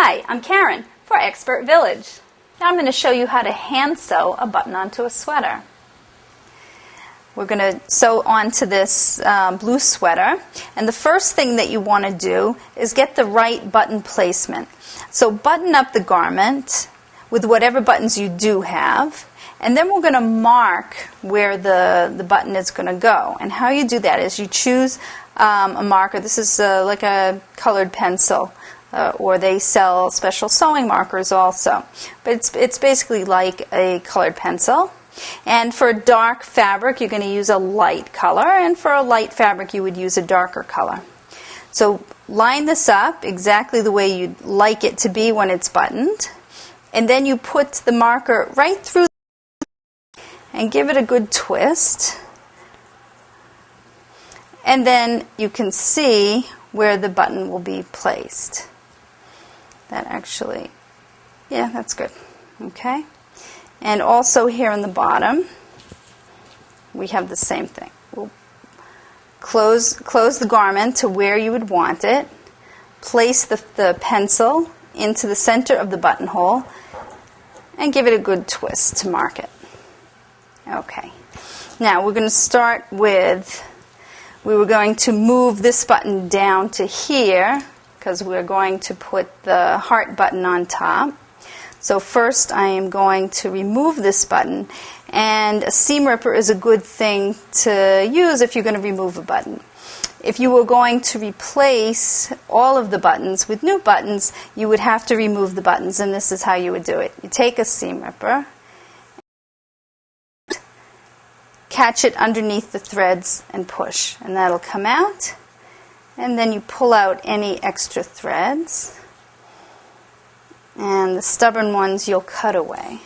Hi, I'm Karen for Expert Village. Now I'm going to show you how to hand sew a button onto a sweater. We're going to sew onto this blue sweater, and the first thing that you want to do is get the right button placement. So button up the garment with whatever buttons you do have, and then we're going to mark where the button is going to go. And how you do that is you choose a marker. This is like a colored pencil. Or they sell special sewing markers also. But it's basically like a colored pencil. And for dark fabric, you're going to use a light color. And for a light fabric, you would use a darker color. So line this up exactly the way you'd like it to be when it's buttoned. And then you put the marker right through and give it a good twist. And then you can see where the button will be placed. That actually, yeah, that's good. Okay? And also here in the bottom, we have the same thing. We'll close the garment to where you would want it. Place the pencil into the center of the buttonhole and give it a good twist to mark it. Okay. Now we're going to start with, we were going to move this button down to here, because we're going to put the heart button on top. So first I am going to remove this button, and a seam ripper is a good thing to use if you're going to remove a button. If you were going to replace all of the buttons with new buttons, you would have to remove the buttons, and this is how you would do it. You take a seam ripper, catch it underneath the threads and push, and that'll come out. And then you pull out any extra threads, and the stubborn ones you'll cut away.